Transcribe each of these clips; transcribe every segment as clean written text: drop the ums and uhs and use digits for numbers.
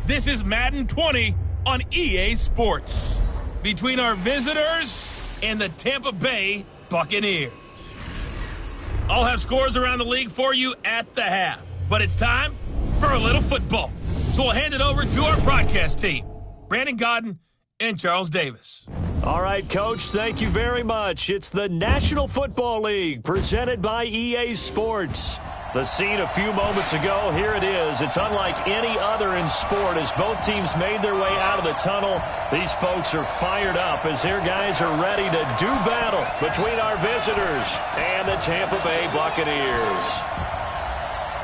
This is Madden 20 on EA Sports. Between our visitors and the Tampa Bay Buccaneers. I'll have scores around the league for you at the half. But it's time for a little football. So we'll hand it over to our broadcast team, Brandon Godden and Charles Davis. All right, Coach, thank you very much. It's the National Football League presented by EA Sports. The scene a few moments ago, here it is. It's unlike any other in sport as both teams made their way out of the tunnel. These folks are fired up as their guys are ready to do battle between our visitors and the Tampa Bay Buccaneers.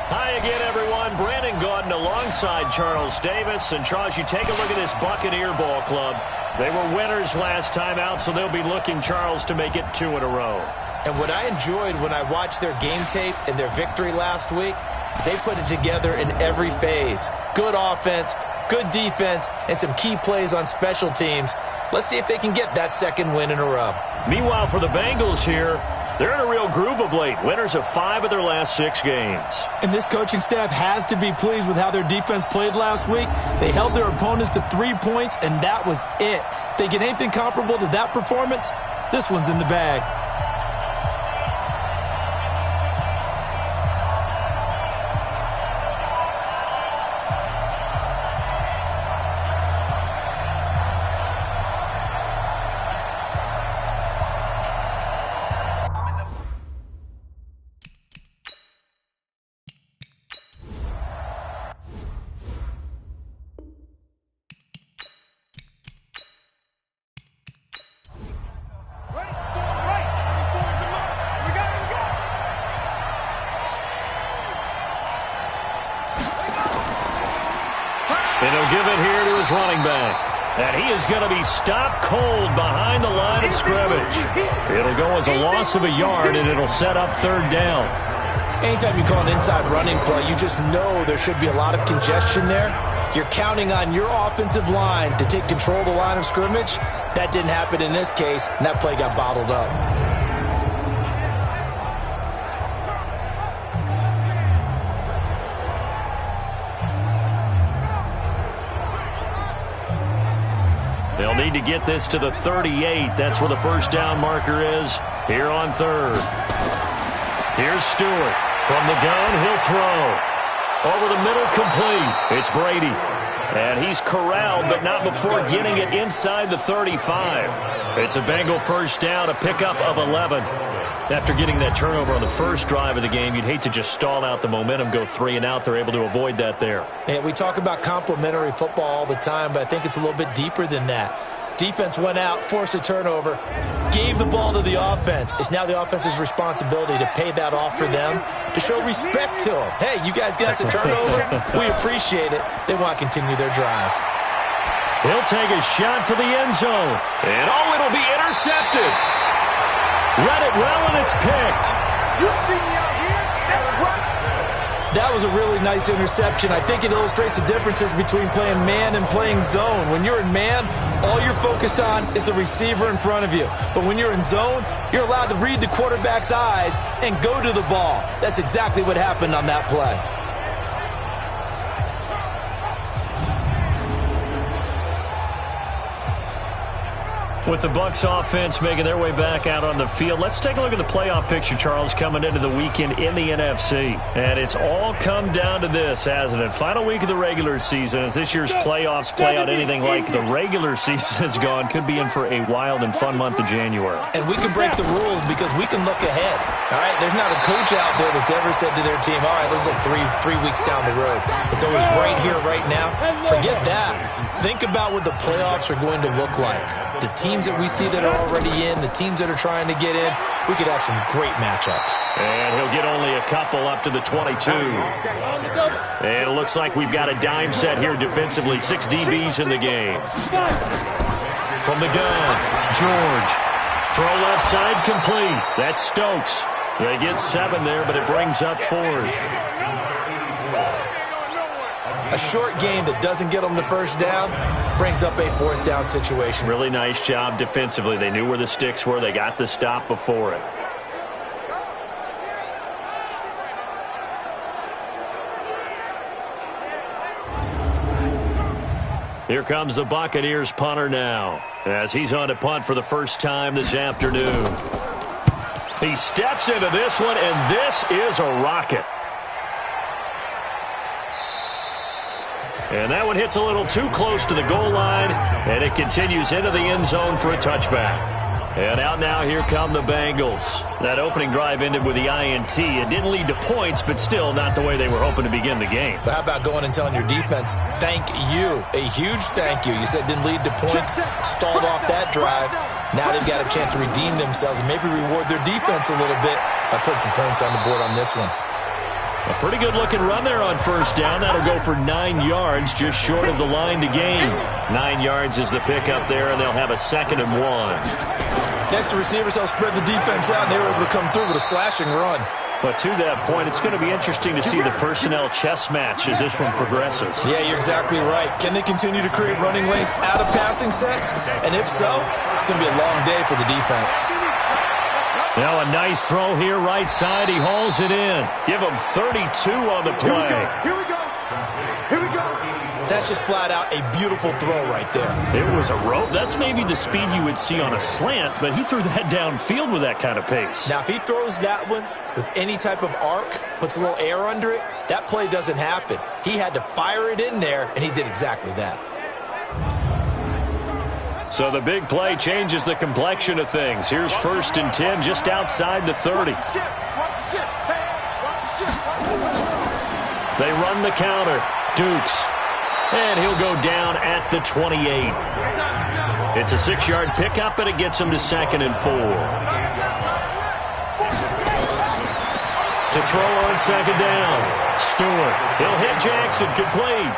Hi again, everyone. Brandon Gaudin alongside Charles Davis. And, Charles, you take a look at this Buccaneer ball club. They were winners last time out, so they'll be looking, Charles, to make it 2 in a row. And what I enjoyed when I watched their game tape and their victory last week is they put it together in every phase. Good offense, good defense, and some key plays on special teams. Let's see if they can get that second win in a row. Meanwhile, for the Bengals here, they're in a real groove of late. Winners of 5 of their last 6 games. And this coaching staff has to be pleased with how their defense played last week. They held their opponents to 3 points, and that was it. If they get anything comparable to that performance, this one's in the bag. And he'll give it here to his running back. And he is going to be stopped cold behind the line of scrimmage. It'll go as a loss of a yard, and it'll set up 3rd down. Anytime you call an inside running play, you just know there should be a lot of congestion there. You're counting on your offensive line to take control of the line of scrimmage. That didn't happen in this case, and that play got bottled up. They'll need to get this to the 38. That's where the first down marker is here on 3rd. Here's Stewart. From the gun, he'll throw. Over the middle, complete. It's Brady. And he's corralled, but not before getting it inside the 35. It's a Bengal first down, a pickup of 11. After getting that turnover on the first drive of the game, you'd hate to just stall out the momentum, go 3 and out. They're able to avoid that there. Yeah, we talk about complementary football all the time, but I think it's a little bit deeper than that. Defense went out, forced a turnover, gave the ball to the offense. It's now the offense's responsibility to pay that off for them, to show respect to them. Hey, you guys got us a turnover. We appreciate it. They want to continue their drive. He'll take a shot for the end zone. And, it'll be intercepted. Read it well, and it's picked. You see me out here? That's what? That was a really nice interception. I think it illustrates the differences between playing man and playing zone. When you're in man, all you're focused on is the receiver in front of you. But when you're in zone, you're allowed to read the quarterback's eyes and go to the ball. That's exactly what happened on that play. With the Bucs offense making their way back out on the field, let's take a look at the playoff picture, Charles, coming into the weekend in the NFC. And it's all come down to this, hasn't it? Final week of the regular season, as this year's playoffs play out anything like the regular season has gone, could be in for a wild and fun month of January. And we can break the rules because we can look ahead. All right, there's not a coach out there that's ever said to their team, all right, let's look three weeks down the road. It's always right here, right now. Forget that. Think about what the playoffs are going to look like. The teams that we see that are already in, the teams that are trying to get in, we could have some great matchups. And he'll get only a couple up to the 22. And it looks like we've got a dime set here defensively. 6 DBs in the game. From the gun, George. Throw left side complete. That's Stokes. They get 7 there, but it brings up 4th. A short game that doesn't get them the first down brings up a 4th down situation. Really nice job defensively. They knew where the sticks were. They got the stop before it. Here comes the Buccaneers punter now, as he's on to punt for the first time this afternoon. He steps into this one, and this is a rocket. And that one hits a little too close to the goal line, and it continues into the end zone for a touchback. And out now, here come the Bengals. That opening drive ended with the INT. It didn't lead to points, but still not the way they were hoping to begin the game. But how about going and telling your defense, thank you, a huge thank you. You said it didn't lead to points, stalled off that drive. Now they've got a chance to redeem themselves and maybe reward their defense a little bit by putting some points on the board on this one. A pretty good-looking run there on first down. That'll go for 9 yards, just short of the line to gain. 9 yards is the pickup there, and they'll have a 2nd and 1. Next, the receivers help spread the defense out, and they were able to come through with a slashing run. But to that point, it's going to be interesting to see the personnel chess match as this one progresses. Yeah, you're exactly right. Can they continue to create running lanes out of passing sets? And if so, it's going to be a long day for the defense. Now a nice throw here, right side. He hauls it in. Give him 32 on the play. Here we go. Here we go. That's just flat out a beautiful throw right there. It was a rope. That's maybe the speed you would see on a slant, but he threw that downfield with that kind of pace. Now, if he throws that one with any type of arc, puts a little air under it, that play doesn't happen. He had to fire it in there, and he did exactly that. So the big play changes the complexion of things. Here's 1st and 10 just outside the 30. They run the counter. Dukes. And he'll go down at the 28. It's a 6-yard pickup, and it gets him to 2nd and 4. To throw on 2nd down. Stewart. He'll hit Jackson complete.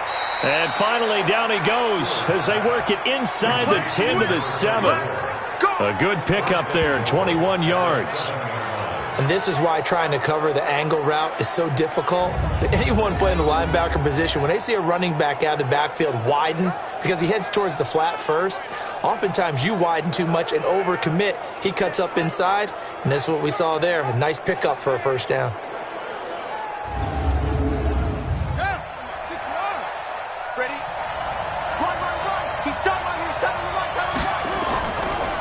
And finally, down he goes as they work it inside the 10 to the 7. A good pickup there, 21 yards. And this is why trying to cover the angle route is so difficult. Anyone playing the linebacker position, when they see a running back out of the backfield widen because he heads towards the flat first, oftentimes you widen too much and overcommit. He cuts up inside, and that's what we saw there. A nice pickup for a 1st down.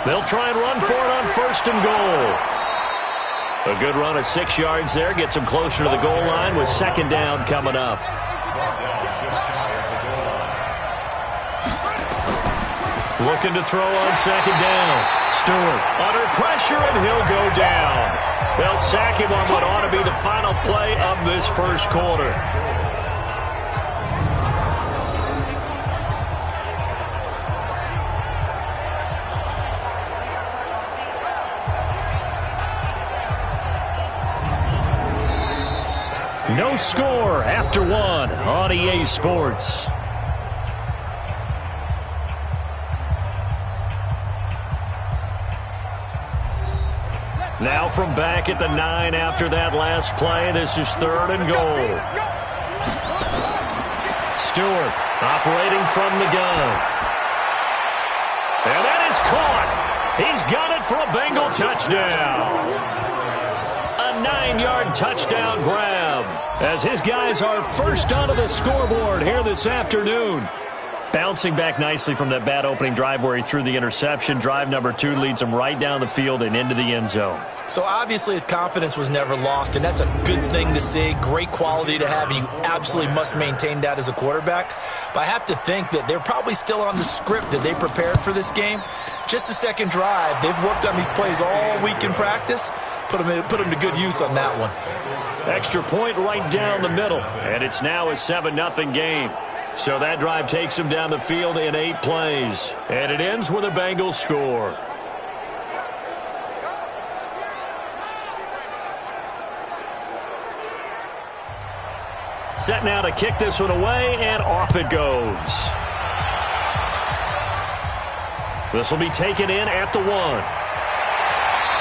They'll try and run for it on 1st and goal. A good run of 6 yards there. Gets him closer to the goal line with 2nd down coming up. Looking to throw on 2nd down. Stewart under pressure, and he'll go down. They'll sack him on what ought to be the final play of this 1st quarter. No score after 1 on EA Sports. Now from back at the 9 after that last play, this is 3rd and goal. Stewart operating from the gun. And that is caught. He's got it for a Bengal touchdown. A 9-yard touchdown grab as his guys are first onto the scoreboard here this afternoon. Bouncing back nicely from that bad opening drive where he threw the interception. Drive number 2 leads him right down the field and into the end zone. So obviously his confidence was never lost, and that's a good thing to see. Great quality to have, and you absolutely must maintain that as a quarterback. But I have to think that they're probably still on the script that they prepared for this game. Just the 2nd drive. They've worked on these plays all week in practice. Put them to good use on that one. Extra point right down the middle, and it's now a 7-0 game. So that drive takes him down the field in 8 plays, and it ends with a Bengals score. Set now to kick this one away, and off it goes. This will be taken in at the 1.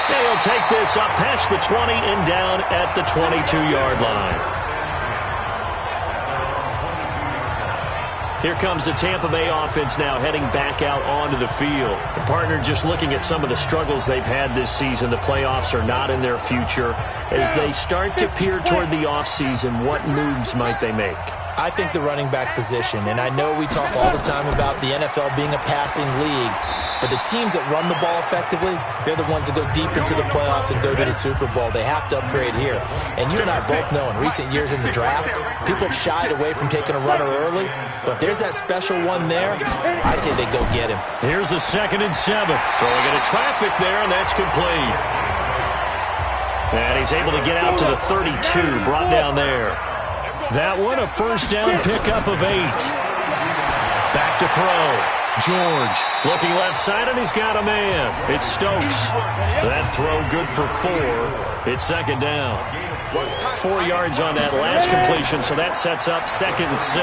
They'll take this up past the 20 and down at the 22-yard line. Here comes the Tampa Bay offense now heading back out onto the field. The partner just looking at some of the struggles they've had this season. The playoffs are not in their future. As they start to peer toward the offseason, what moves might they make? I think the running back position, and I know we talk all the time about the NFL being a passing league, but the teams that run the ball effectively, they're the ones that go deep into the playoffs and go to the Super Bowl. They have to upgrade here. And you and I both know in recent years in the draft, people have shied away from taking a runner early, but if there's that special one there, I say they go get him. Here's a 2nd and 7. Throwing into traffic there, and that's complete. And he's able to get out to the 32, brought down there. That one, a first down pickup of 8. Back to throw. George looking left side, and he's got a man. It's Stokes. That throw good for 4. It's 2nd down. 4 yards on that last completion, so that sets up 2nd and 6.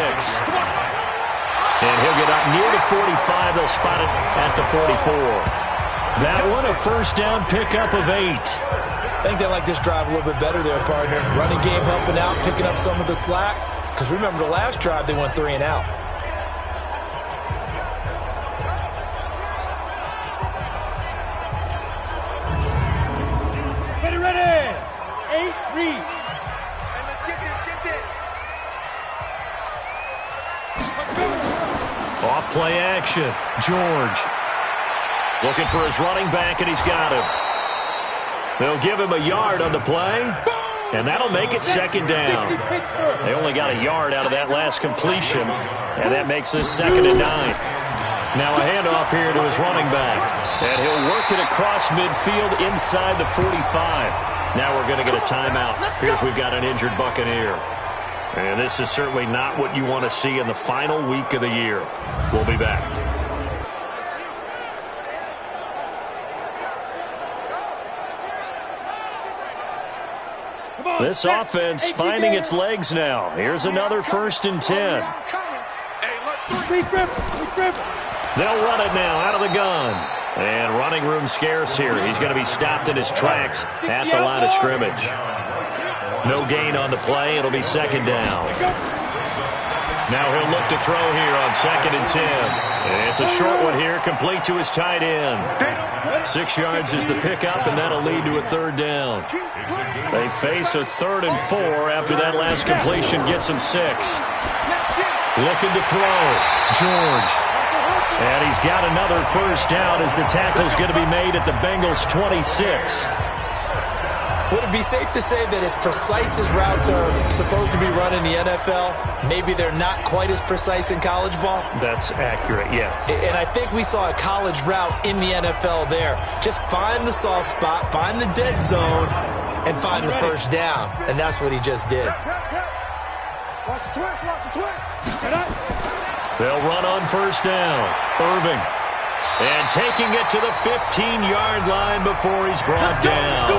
And he'll get up near the 45. They'll spot it at the 44. That one, a first down pickup of 8. I think they like this drive a little bit better there, partner. Running game helping out, picking up some of the slack. Because remember, the last drive, they went 3 and out. Ready. 8, read. And let's get this. Off play action. George looking for his running back, and he's got him. They'll give him a yard on the play, and that'll make it 2nd down. They only got a yard out of that last completion, and that makes this 2nd and 9. Now a handoff here to his running back, and he'll work it across midfield inside the 45. Now we're going to get a timeout. Here's we've got an injured Buccaneer. And this is certainly not what you want to see in the final week of the year. We'll be back. This offense finding its legs now. Here's another 1st and 10. They'll run it now out of the gun. And running room scarce here. He's going to be stopped in his tracks at the line of scrimmage. No gain on the play. It'll be 2nd down. Now he'll look to throw here on 2nd and 10. And it's a short one here, complete to his tight end. 6 yards is the pickup, and that'll lead to a 3rd down. They face a 3rd and 4 after that last completion gets him 6. Looking to throw. George. And he's got another first down as the tackle's going to be made at the Bengals' 26. Would it be safe to say that as precise as routes are supposed to be run in the NFL, maybe they're not quite as precise in college ball? That's accurate, yeah. And I think we saw a college route in the NFL there. Just find the soft spot, find the dead zone, and find the first down. And that's what he just did. Watch the twist. They'll run on first down. Irving. And taking it to the 15-yard line before he's brought down.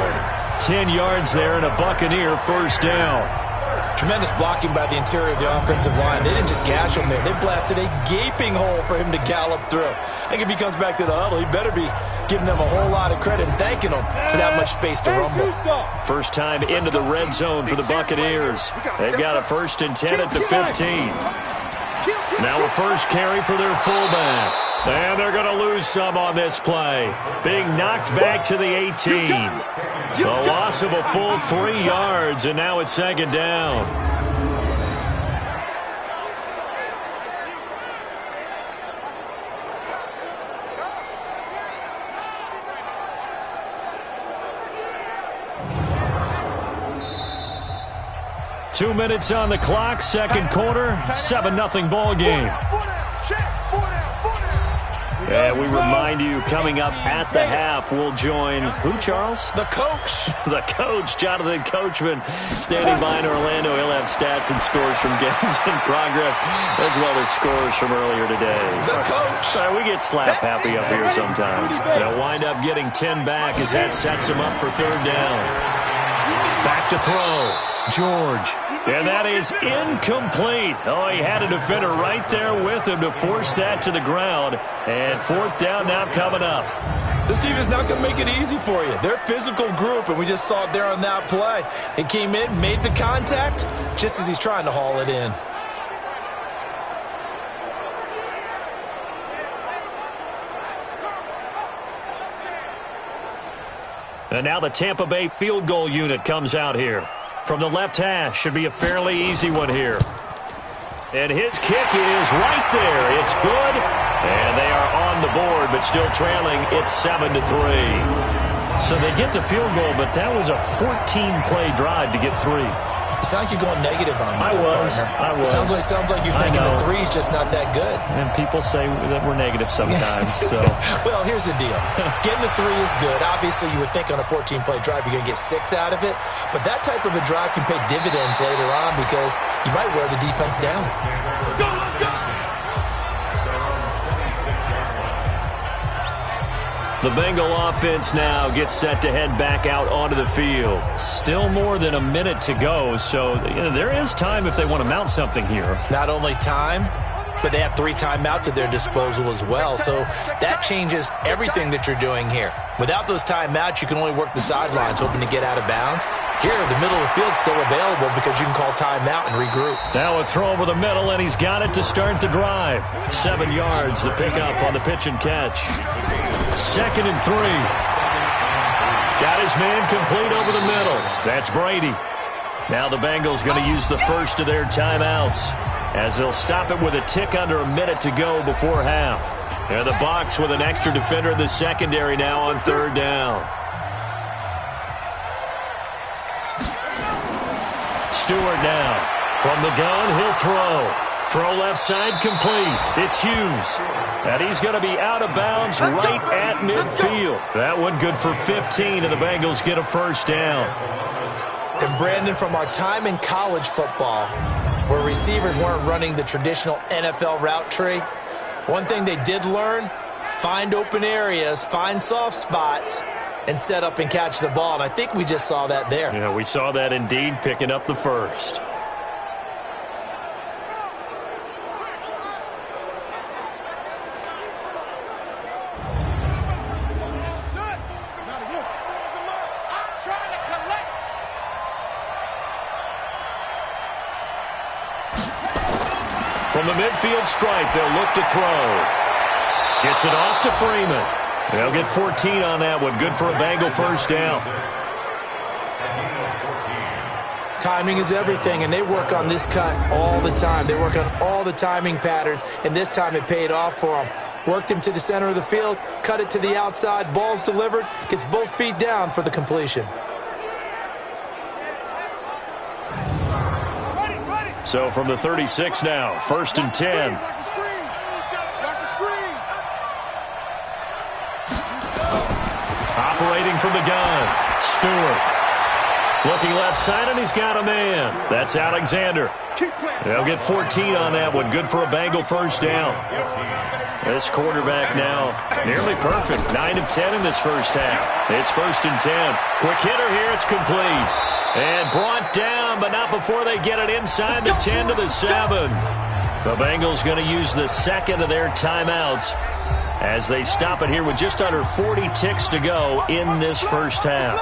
10 yards there and a Buccaneer first down. Tremendous blocking by the interior of the offensive line. They didn't just gash him there. They blasted a gaping hole for him to gallop through. I think if he comes back to the huddle, he better be giving them a whole lot of credit and thanking them for that much space to rumble. First time into the red zone for the Buccaneers. They've got a 1st and 10 at the 15. Now a first carry for their fullback. And they're going to lose some on this play. Being knocked back to the 18. The loss of a full 3 yards, and now it's 2nd down. Two minutes on the clock, second quarter, 7-0 ball game. And we remind you, coming up at the half, we'll join who, Charles? The coach. The coach, Jonathan Coachman, standing by in Orlando. He'll have stats and scores from games in progress, as well as scores from earlier today. The coach. We get slap happy up here sometimes. They'll wind up getting 10 back as that sets him up for 3rd down. Back to throw. George. And that is incomplete. Oh, he had a defender right there with him to force that to the ground. And 4th down now coming up. This team is not going to make it easy for you. They're a physical group, and we just saw it there on that play. He came in, made the contact, just as he's trying to haul it in. And now the Tampa Bay field goal unit comes out here. From the left hash, should be a fairly easy one here. And his kick is right there. It's good. And they are on the board, but still trailing. It's 7-3. So they get the field goal, but that was a 14-play drive to get 3. It's like you're going negative on me. I was. Sounds like you're thinking the 3 is just not that good. And people say that we're negative sometimes. So. Well, here's the deal. Getting the 3 is good. Obviously, you would think on a 14-play drive you're going to get 6 out of it. But that type of a drive can pay dividends later on because you might wear the defense down. Go, let's go! The Bengal offense now gets set to head back out onto the field. Still more than a minute to go, so there is time if they want to mount something here. Not only time, but they have 3 timeouts at their disposal as well, so that changes everything that you're doing here. Without those timeouts, you can only work the sidelines, hoping to get out of bounds. Here, the middle of the field's still available because you can call timeout and regroup. Now a throw over the middle, and he's got it to start the drive. 7 yards, the pickup on the pitch and catch. 2nd and 3. Got his man complete over the middle. That's Brady. Now the Bengals going to use the first of their timeouts as they'll stop it with a tick under a minute to go before half. And the box with an extra defender in the secondary now on 3rd down. Stewart now. From the gun, he'll throw. Throw left side complete. It's Hughes. And he's going to be out of bounds right at midfield. That one good for 15, and the Bengals get a first down. And Brandon, from our time in college football, where receivers weren't running the traditional NFL route tree, one thing they did learn, find open areas, find soft spots, and set up and catch the ball. And I think we just saw that there. Yeah, we saw that indeed, picking up the first. From the midfield stripe, they'll look to throw. Gets it off to Freeman. They'll get 14 on that one. Good for a Bengal first down. Timing is everything, and they work on this cut all the time. They work on all the timing patterns, and this time it paid off for them. Worked him to the center of the field, cut it to the outside, ball's delivered, gets both feet down for the completion. So from the 36 now, 1st and 10. Operating from the gun, Stewart. Looking left side, and he's got a man. That's Alexander. They'll get 14 on that one. Good for a Bengal first down. This quarterback now nearly perfect. 9 of 10 in this first half. It's 1st and 10. Quick hitter here. It's complete. And brought down, but not before they get it inside the 10 to the 7. The Bengals going to use the 2nd of their timeouts as they stop it here with just under 40 ticks to go in this first half.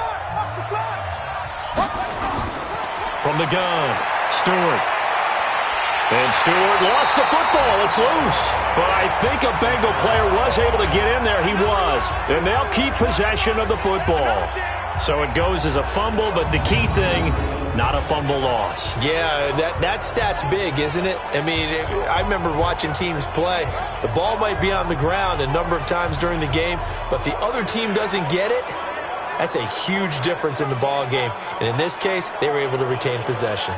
From the gun, Stewart. And Stewart lost the football. It's loose. But I think a Bengal player was able to get in there. He was. And they'll keep possession of the football. So it goes as a fumble, but the key thing, not a fumble loss. Yeah, that stat's big, isn't it? I mean, I remember watching teams play. The ball might be on the ground a number of times during the game, but the other team doesn't get it. That's a huge difference in the ball game. And in this case, they were able to retain possession.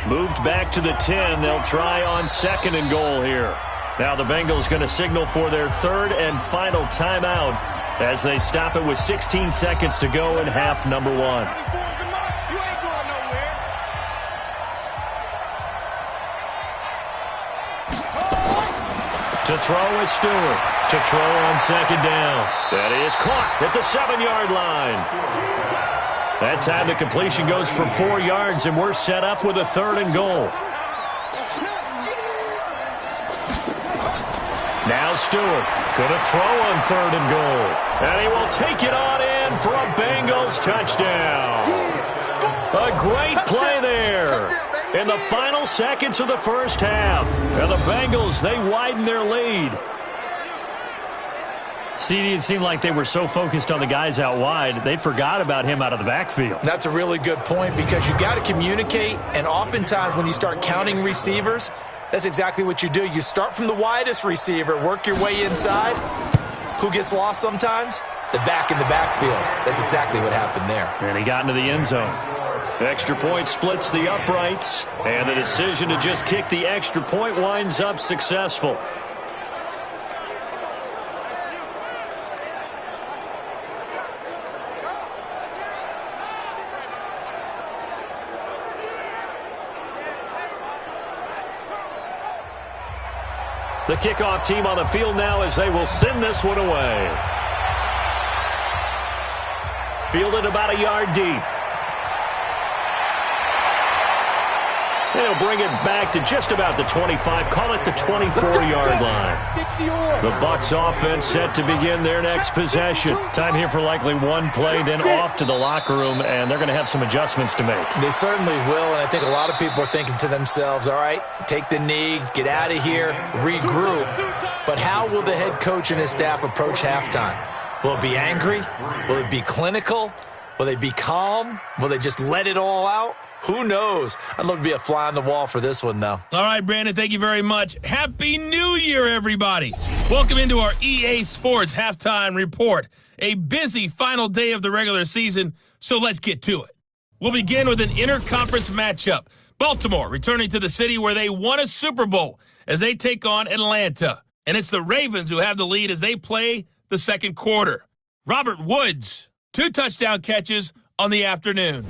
Moved back to the 10. They'll try on 2nd and goal here. Now the Bengals going to signal for their 3rd and final timeout as they stop it with 16 seconds to go in half number 1. To throw is Stewart. To throw on 2nd down. That is caught at the 7-yard line. That time the completion goes for 4 yards, and we're set up with a 3rd and goal. Now Stewart going to throw on 3rd and goal. And he will take it on in for a Bengals touchdown. A great play there in the final seconds of the first half. And the Bengals, they widen their lead. CD, it seemed like they were so focused on the guys out wide, they forgot about him out of the backfield. That's a really good point because you got to communicate, and oftentimes when you start counting receivers, that's exactly what you do. You start from the widest receiver, work your way inside. Who gets lost sometimes? The back in the backfield. That's exactly what happened there. And he got into the end zone. Extra point splits the uprights, and the decision to just kick the extra point winds up successful. The kickoff team on the field now as they will send this one away. Fielded about a yard deep. They'll bring it back to just about the 25, call it the 24-yard line. The Bucs offense set to begin their next possession. Time here for likely one play, then off to the locker room, and they're going to have some adjustments to make. They certainly will, and I think a lot of people are thinking to themselves, all right, take the knee, get out of here, regroup. But how will the head coach and his staff approach halftime? Will it be angry? Will it be clinical? Will they be calm? Will they just let it all out? Who knows? I'd love to be a fly on the wall for this one, though. All right, Brandon, thank you very much. Happy New Year, everybody. Welcome into our EA Sports Halftime Report. A busy final day of the regular season, so let's get to it. We'll begin with an interconference matchup. Baltimore returning to the city where they won a Super Bowl as they take on Atlanta. And it's the Ravens who have the lead as they play the second quarter. Robert Woods, 2 touchdown catches on the afternoon.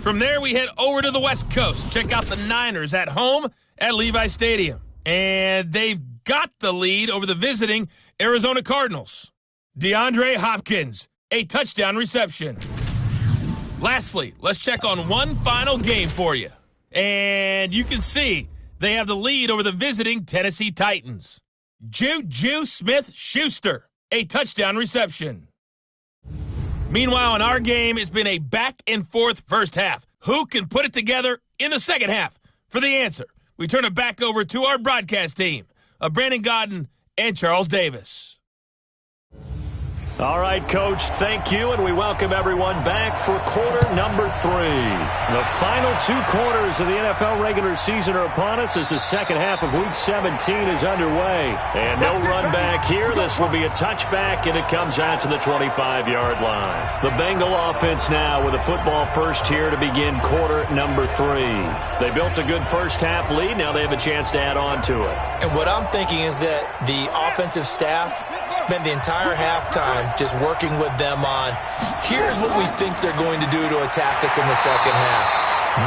From there, we head over to the West Coast. Check out the Niners at home at Levi Stadium. And they've got the lead over the visiting Arizona Cardinals. DeAndre Hopkins, a touchdown reception. Lastly, let's check on one final game for you. And you can see they have the lead over the visiting Tennessee Titans. Juju Smith-Schuster, a touchdown reception. Meanwhile, in our game, it's been a back-and-forth first half. Who can put it together in the second half? For the answer, we turn it back over to our broadcast team of Brandon Godden and Charles Davis. All right, Coach, thank you, and we welcome everyone back for quarter number 3. The final 2 quarters of the NFL regular season are upon us as the second half of Week 17 is underway. And no run back here. This will be a touchback, and it comes out to the 25-yard line. The Bengal offense now with a football first here to begin quarter number 3. They built a good first half lead. Now they have a chance to add on to it. And what I'm thinking is that the offensive staff spent the entire halftime just working with them on, here's what we think they're going to do to attack us in the second half.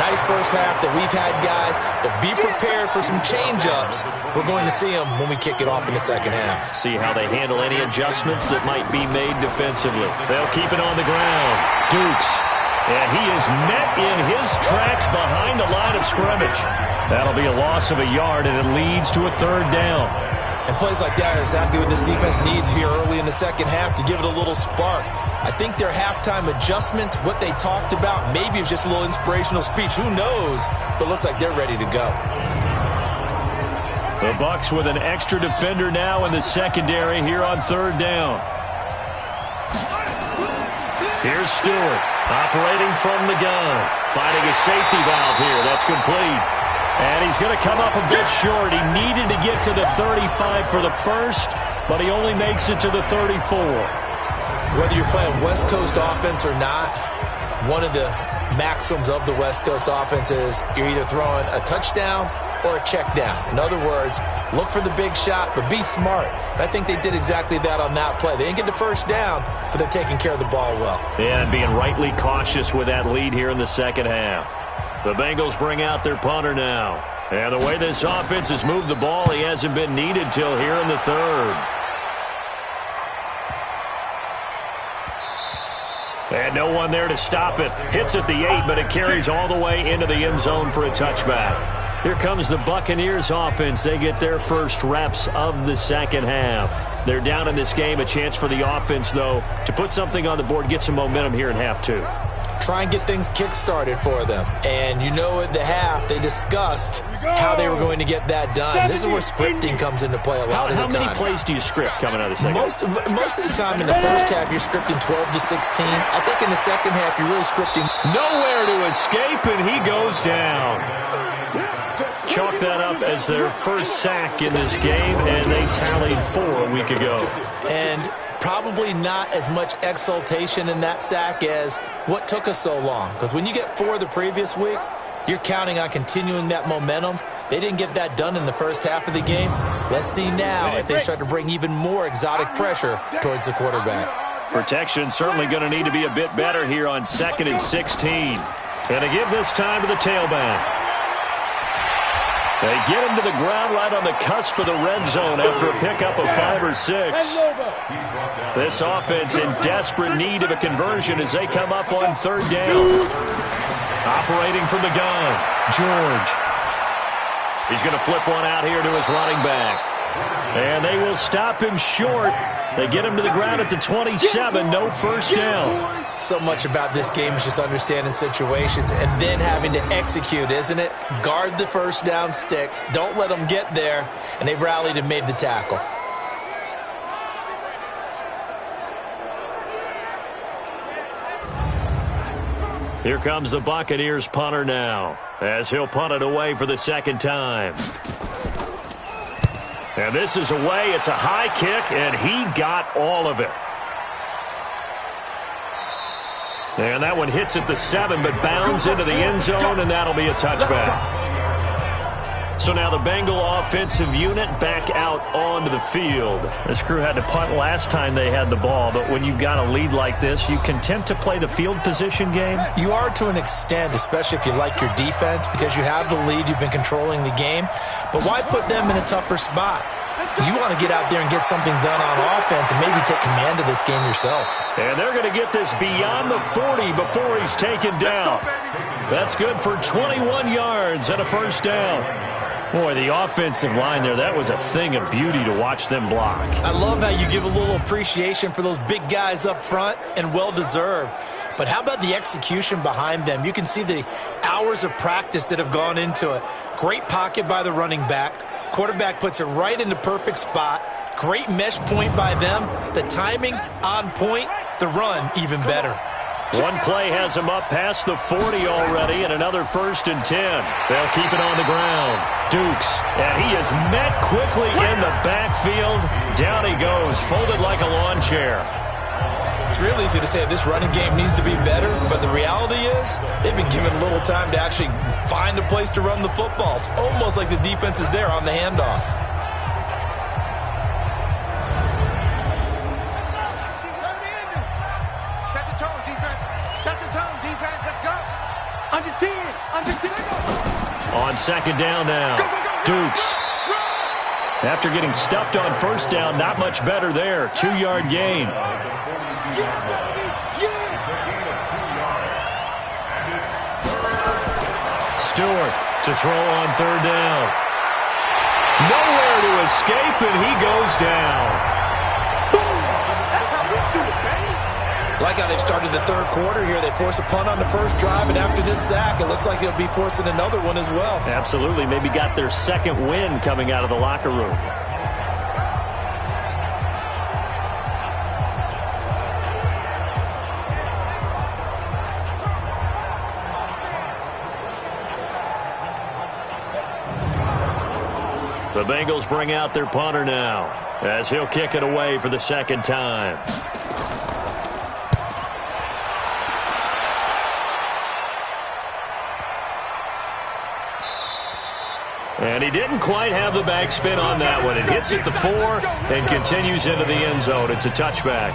Nice first half that we've had, guys, but be prepared for some change-ups. We're going to see them when we kick it off in the second half. See how they handle any adjustments that might be made defensively. They'll keep it on the ground. Dukes. And he is met in his tracks behind the line of scrimmage. That'll be a loss of a yard, and it leads to a third down. And plays like that are exactly what this defense needs here early in the second half to give it a little spark. I think their halftime adjustment, what they talked about, maybe it was just a little inspirational speech. Who knows? But looks like they're ready to go. The Bucs with an extra defender now in the secondary here on third down. Here's Stewart operating from the gun. Finding a safety valve here. That's complete. And he's going to come up a bit short. He needed to get to the 35 for the first, but he only makes it to the 34. Whether you're playing West Coast offense or not, one of the maxims of the West Coast offense is you're either throwing a touchdown or a check down. In other words, look for the big shot, but be smart. And I think they did exactly that on that play. They didn't get the first down, but they're taking care of the ball well. Yeah, and being rightly cautious with that lead here in the second half. The Bengals bring out their punter now. And the way this offense has moved the ball, he hasn't been needed till here in the third. And no one there to stop it. Hits at the 8, but it carries all the way into the end zone for a touchback. Here comes the Buccaneers offense. They get their first reps of the second half. They're down in this game. A chance for the offense, though, to put something on the board, get some momentum here in half 2. try and get things kick-started for them. And you know at the half, they discussed how they were going to get that done. This is where scripting comes into play a lot of the time. How many plays do you script coming out of the second half? Most of the time in the first half, you're scripting 12 to 16. I think in the second half, you're really scripting. Nowhere to escape, and he goes down. Chalk that up as their first sack in this game, and they tallied 4 a week ago. And probably not as much exultation in that sack as what took us so long. Because when you get 4 the previous week, you're counting on continuing that momentum. They didn't get that done in the first half of the game. Let's see now if they start to bring even more exotic pressure towards the quarterback. Protection certainly going to need to be a bit better here on 2nd and 16. And to give this time to the tailback. They get him to the ground right on the cusp of the red zone after a pickup of 5 or 6. This offense in desperate need of a conversion as they come up on 3rd down. Operating from the gun, George. He's going to flip one out here to his running back. And they will stop him short. They get him to the ground at the 27, no first down. So much about this game is just understanding situations and then having to execute, isn't it? Guard the first down sticks. Don't let them get there. And they rallied and made the tackle. Here comes the Buccaneers punter now, as he'll punt it away for the 2nd time. And this is away. It's a high kick, and he got all of it. And that one hits at the 7, but bounds into the end zone, and that'll be a touchback. So now the Bengal offensive unit back out onto the field. This crew had to punt last time they had the ball, but when you've got a lead like this, you content to play the field position game? You are to an extent, especially if you like your defense, because you have the lead, you've been controlling the game. But why put them in a tougher spot? You want to get out there and get something done on offense and maybe take command of this game yourself. And they're going to get this beyond the 40 before he's taken down. That's good for 21 yards and a first down. Boy, the offensive line there, that was a thing of beauty to watch them block. I love how you give a little appreciation for those big guys up front, and well-deserved. But how about the execution behind them? You can see the hours of practice that have gone into it. Great pocket by the running back. Quarterback puts it right in the perfect spot. Great mesh point by them. The timing on point. The run even better. One play has him up past the 40 already, and another 1st and 10. They'll keep it on the ground. Dukes, and he is met quickly in the backfield. Down he goes, folded like a lawn chair. It's real easy to say this running game needs to be better, but the reality is they've been given little time to actually find a place to run the football. It's almost like the defense is there on the handoff. Set the tone, defense. Set the tone, defense. Let's go. Under 10. Under 10. On 2nd down now, Dukes. After getting stuffed on 1st down, not much better there. 2-yard gain. Stewart to throw on 3rd down. Nowhere to escape, and he goes down. Like how they've started the 3rd quarter here. They force a punt on the first drive, and after this sack, it looks like they'll be forcing another one as well. Absolutely. Maybe got their 2nd win coming out of the locker room. The Bengals bring out their punter now, as he'll kick it away for the 2nd time. And he didn't quite have the backspin on that one. It hits at the 4 and continues into the end zone. It's a touchback.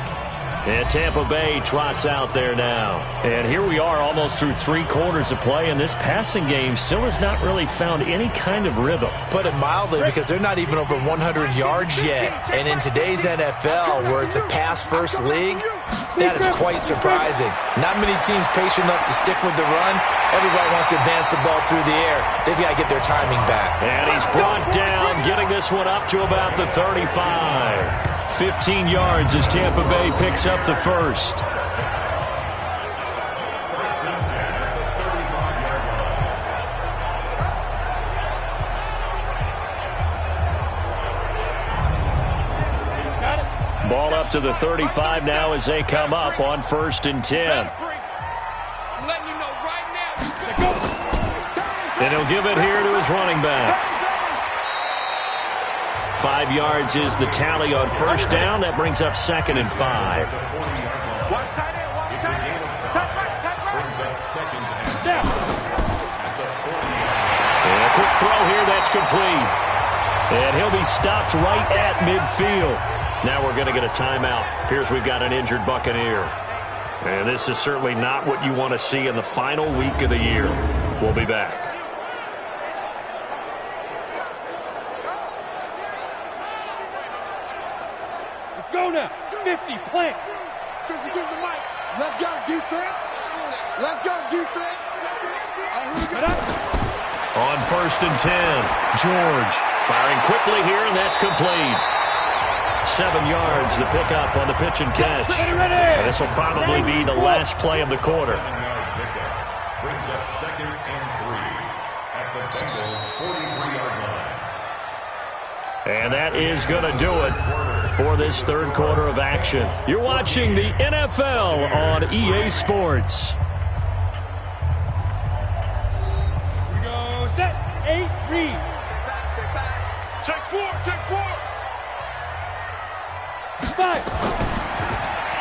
And Tampa Bay trots out there now. And here we are almost through 3 quarters of play, and this passing game still has not really found any kind of rhythm. Put it mildly, because they're not even over 100 yards yet. And in today's NFL, where it's a pass-first league, that is quite surprising. Not many teams patient enough to stick with the run. Everybody wants to advance the ball through the air. They've got to get their timing back. And he's brought down, getting this one up to about the 35. 15 yards as Tampa Bay picks up the first. to the 35 now as they come up on 1st and 10. I'm letting you know right now. And he'll give it here to his running back. 5 yards is the tally on 1st down. That brings up 2nd and 5. Watch tight end, watch tight end. Tight right, tight right. Brings up 2nd and 10. And a quick throw here, that's complete. And he'll be stopped right at midfield. Now we're going to get a timeout. Appears we've got an injured Buccaneer. And this is certainly not what you want to see in the final week of the year. We'll be back. Go now. 50, plant. 50 to the mic. Let's go, defense. Let's go, defense. On 1st and 10, George firing quickly here, and that's complete. 7 yards, the pickup on the pitch and catch. And this will probably be the last play of the quarter. Brings up 2nd and 3 at the Bengals' 43-yard line. And that is going to do it for this 3rd quarter of action. You're watching the NFL on EA Sports. We go set, 8, read. Check 4, check 4. 5.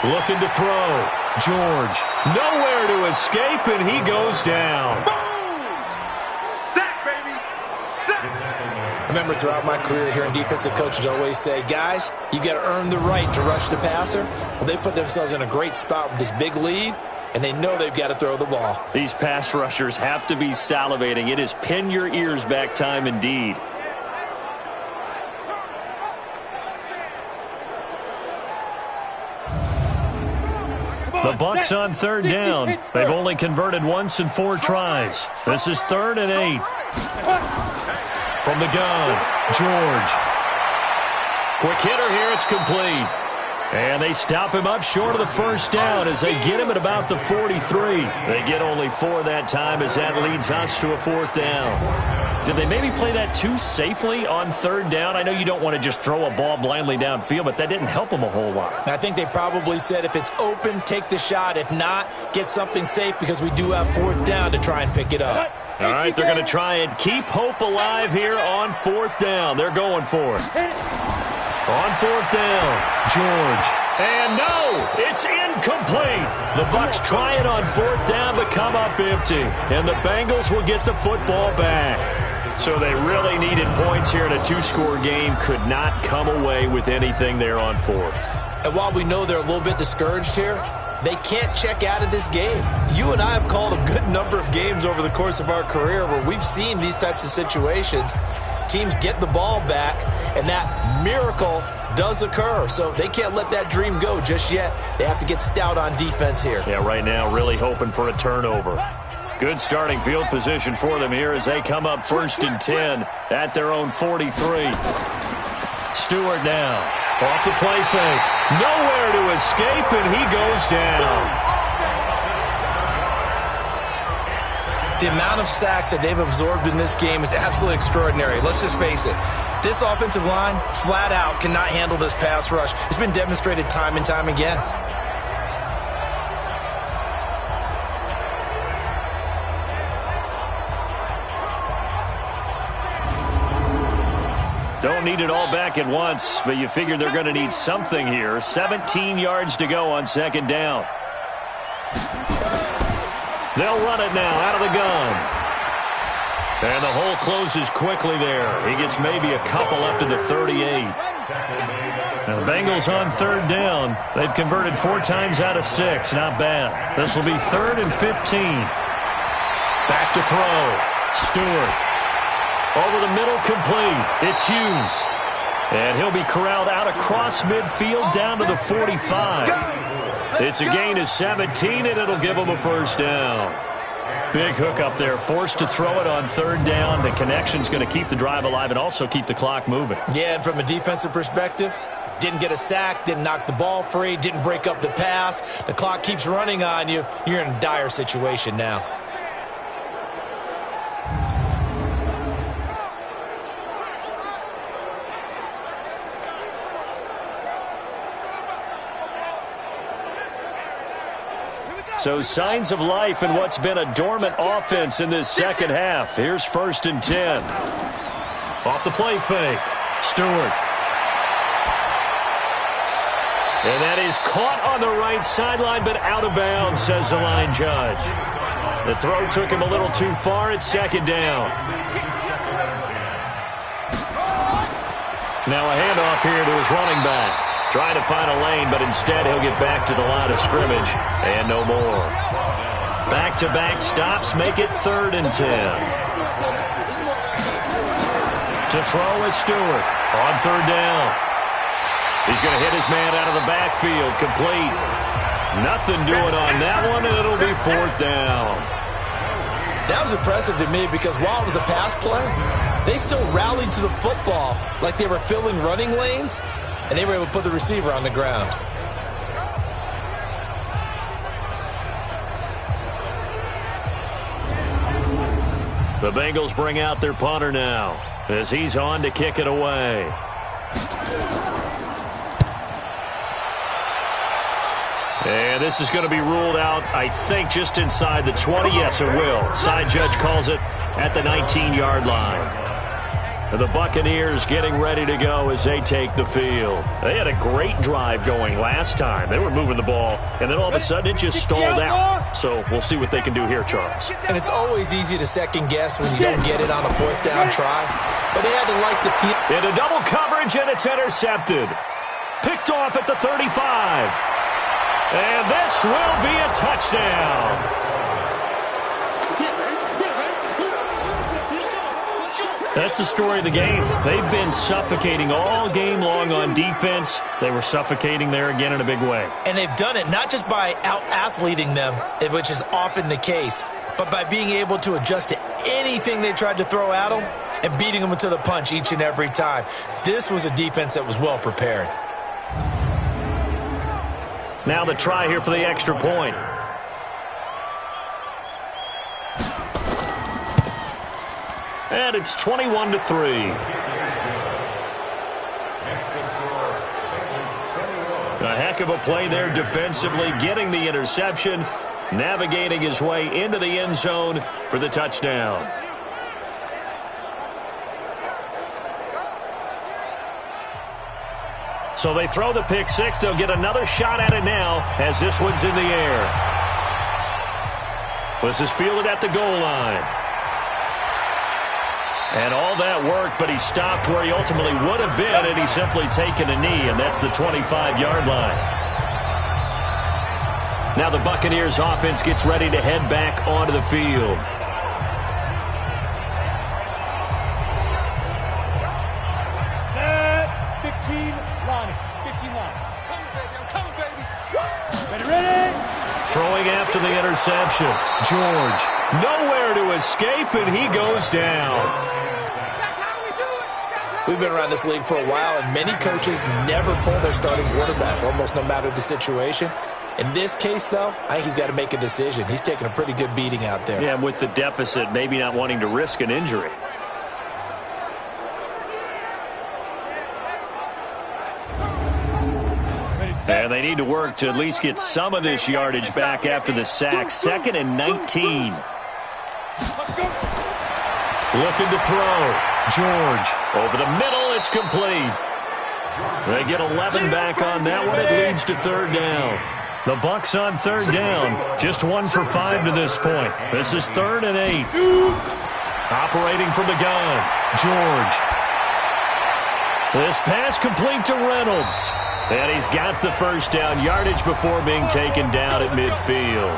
Looking to throw. George nowhere to escape, and he goes down. I remember throughout my career hearing defensive coaches always say, guys, you got to earn the right to rush the passer. Well, they put themselves in a great spot with this big lead, and they know they've got to throw the ball. These pass rushers have to be salivating. It is pin your ears back time indeed. The Bucs on 3rd down. They've only converted once in 4 tries. This is 3rd and 8. From the gun, George. Quick hitter here, it's complete. And they stop him up short of the 1st down as they get him at about the 43. They get only 4 that time as that leads us to a 4th down. Did they maybe play that too safely on 3rd down? I know you don't want to just throw a ball blindly downfield, but that didn't help them a whole lot. I think they probably said if it's open, take the shot. If not, get something safe because we do have 4th down to try and pick it up. All right, they're going to try and keep hope alive here on 4th down. They're going for it. On 4th down, George. And no, it's incomplete. The Bucs try it on 4th down but come up empty. And the Bengals will get the football back. So they really needed points here in a 2-score game. Could not come away with anything there on 4th. And while we know they're a little bit discouraged here, they can't check out of this game. You and I have called a good number of games over the course of our career where we've seen these types of situations. Teams get the ball back, and that miracle does occur. So they can't let that dream go just yet. They have to get stout on defense here. Yeah, right now really hoping for a turnover. Good starting field position for them here as they come up 1st and 10 at their own 43. Stewart now. Off the play fake. Nowhere to escape, and he goes down. The amount of sacks that they've absorbed in this game is absolutely extraordinary. Let's just face it. This offensive line, flat out, cannot handle this pass rush. It's been demonstrated time and time again. Don't need it all back at once, but you figure they're going to need something here. 17 yards to go on 2nd down. They'll run it now out of the gun. And the hole closes quickly there. He gets maybe a couple up to the 38. Now the Bengals on 3rd down. They've converted 4 times out of 6. Not bad. This will be 3rd and 15. Back to throw. Stewart. Over the middle, complete. It's Hughes. And he'll be corralled out across midfield down to the 45. It's a gain of 17, and it'll give him a 1st down. Big hook up there, forced to throw it on 3rd down. The connection's going to keep the drive alive and also keep the clock moving. Yeah, and from a defensive perspective, didn't get a sack, didn't knock the ball free, didn't break up the pass. The clock keeps running on you. You're in a dire situation now. So signs of life in what's been a dormant offense in this second half. Here's 1st and 10. Off the play fake. Stewart. And that is caught on the right sideline, but out of bounds, says the line judge. The throw took him a little too far. It's 2nd down. Now a handoff here to his running back. Trying to find a lane, but instead he'll get back to the line of scrimmage. And no more. Back-to-back stops make it 3rd and 10. To throw is Stewart on 3rd down. He's going to hit his man out of the backfield. Complete. Nothing doing on that one, and it'll be 4th down. That was impressive to me because while it was a pass play, they still rallied to the football like they were filling running lanes, and they were able to put the receiver on the ground. The Bengals bring out their punter now as he's on to kick it away. And this is going to be ruled out, I think, just inside the 20. Yes, it will. Side judge calls it at the 19-yard line. The Buccaneers getting ready to go as they take the field. They had a great drive going last time. They were moving the ball, and then all of a sudden it just stalled out. So we'll see what they can do here, Charles. And it's always easy to second-guess when you don't get it on a 4th down try. But they had to like the field. Into double coverage, and it's intercepted. Picked off at the 35. And this will be a touchdown. That's the story of the game. They've been suffocating all game long on defense. They were suffocating there again in a big way. And they've done it not just by out-athleting them, which is often the case, but by being able to adjust to anything they tried to throw at them and beating them to the punch each and every time. This was a defense that was well prepared. Now the try here for the extra point. And it's 21-3. A heck of a play there defensively, getting the interception, navigating his way into the end zone for the touchdown. So they throw the pick six. They'll get another shot at it now as this one's in the air. This is fielded at the goal line. And all that work, but he stopped where he ultimately would have been had he simply taken a knee, and that's the 25-yard line. Now the Buccaneers offense gets ready to head back onto the field. Throwing after the interception. George, nowhere to escape, and he goes down. We've been around this league for a while, and many coaches never pull their starting quarterback, almost no matter the situation. In this case, though, I think he's got to make a decision. He's taking a pretty good beating out there. Yeah, with the deficit, maybe not wanting to risk an injury. And they need to work to at least get some of this yardage back after the sack. 2nd and 19. Looking to throw. George over the middle. It's complete. They get 11 back on that one. It leads to 3rd down. The Bucs on 3rd down. Just 1 for 5 to this point. This is 3rd and 8. Operating from the gun. George. This pass complete to Reynolds. And he's got the first down yardage before being taken down at midfield.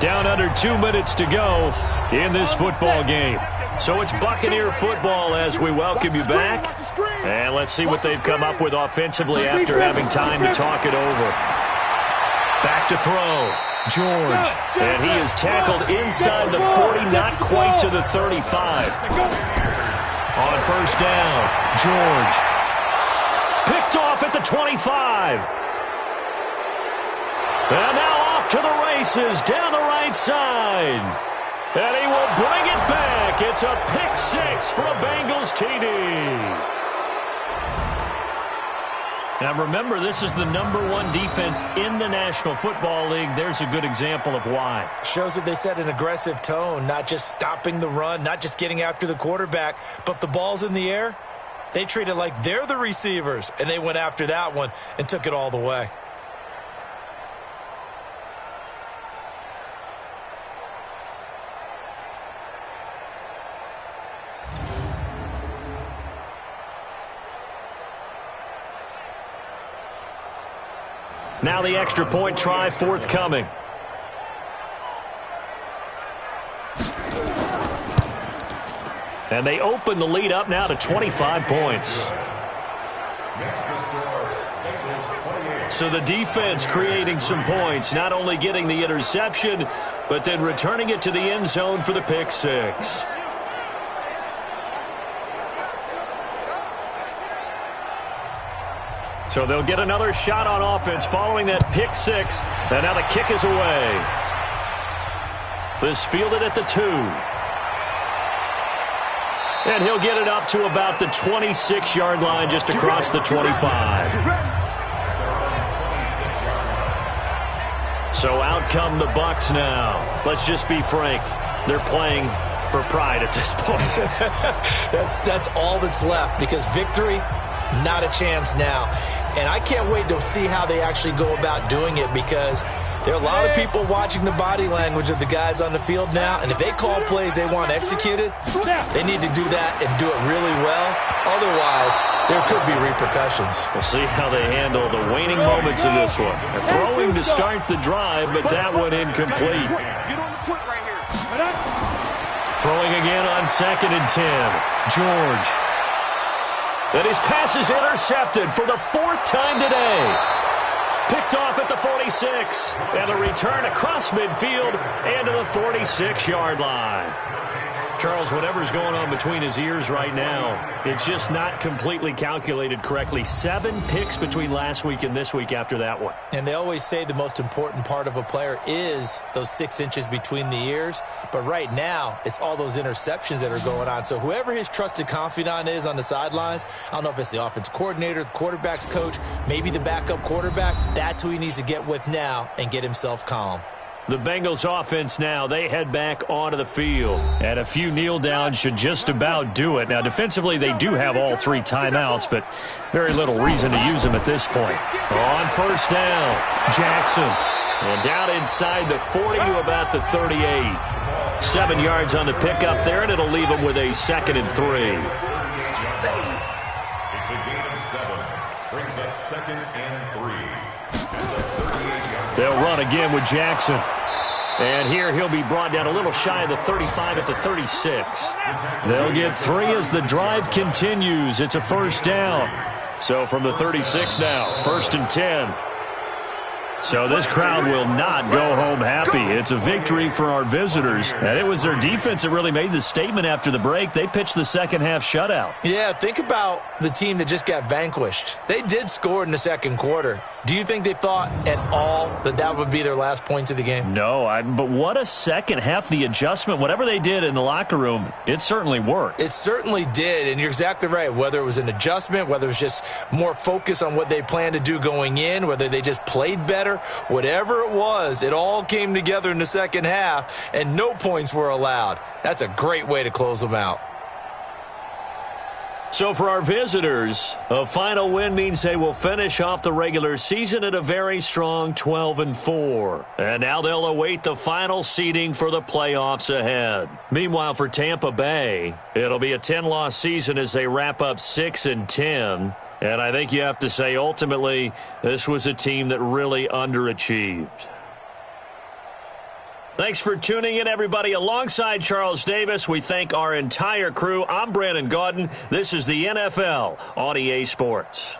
Down under 2 minutes to go in this football game. So it's Buccaneer football as we welcome you back. And let's see what they've come up with offensively after having time to talk it over. Back to throw. George. And he is tackled inside the 40, not quite to the 35. On first down, George. Picked off at the 25. And now off to the races down the right side. And he will bring it back. It's a pick six for a Bengals TD. Now remember, this is the #1 defense in the National Football League. There's a good example of why. Shows that they set an aggressive tone, not just stopping the run, not just getting after the quarterback, but the ball's in the air. They treat it like they're the receivers, and they went after that one and took it all the way. Now the extra point try forthcoming. And they open the lead up now to 25 points. So the defense creating some points, not only getting the interception, but then returning it to the end zone for the pick six. So they'll get another shot on offense following that pick six. And now the kick is away. This fielded at the 2. And he'll get it up to about the 26-yard line, just across the 25. So out come the Bucs now. Let's just be frank. They're playing for pride at this point. That's all that's left, because victory, not a chance now. And I can't wait to see how they actually go about doing it, because there are a lot of people watching the body language of the guys on the field now, and if they call plays they want executed, they need to do that and do it really well. Otherwise, there could be repercussions. We'll see how they handle the waning moments of this one. Throwing to start the drive, but that one incomplete. Throwing again on 2nd and 10. George. And his pass is intercepted for the 4th time today. Picked off at the 46. And a return across midfield and to the 46-yard line. Charles, whatever's going on between his ears right now, it's just not completely calculated correctly. 7 picks between last week and this week after that one. And they always say the most important part of a player is those 6 inches between the ears. But right now, it's all those interceptions that are going on. So whoever his trusted confidant is on the sidelines, I don't know if it's the offensive coordinator, the quarterback's coach, maybe the backup quarterback, that's who he needs to get with now and get himself calm. The Bengals offense now, they head back onto the field. And a few kneel downs should just about do it. Now, defensively, they do have all 3 timeouts, but very little reason to use them at this point. On 1st down, Jackson. And down inside the 40 to about the 38. 7 yards on the pickup there, and it'll leave them with a 2nd and 3. It's a gain of 7. Brings up 2nd and 3. They'll run again with Jackson. And here he'll be brought down a little shy of the 35 at the 36. They'll get 3 as the drive continues. It's a 1st down. So from the 36 now, 1st and 10. So this crowd will not go home happy. It's a victory for our visitors. And it was their defense that really made the statement after the break. They pitched the second half shutout. Yeah, think about the team that just got vanquished. They did score in the 2nd quarter. Do you think they thought at all that that would be their last points of the game? No, but what a second half. The adjustment, whatever they did in the locker room, it certainly worked. It certainly did, and you're exactly right. Whether it was an adjustment, whether it was just more focus on what they planned to do going in, whether they just played better, whatever it was, it all came together in the second half, and no points were allowed. That's a great way to close them out. So for our visitors, a final win means they will finish off the regular season at a very strong 12-4. And now they'll await the final seeding for the playoffs ahead. Meanwhile, for Tampa Bay, it'll be a 10-loss season as they wrap up 6-10. And I think you have to say, ultimately, this was a team that really underachieved. Thanks for tuning in, everybody. Alongside Charles Davis, we thank our entire crew. I'm Brandon Gaudin. This is the NFL on EA Sports.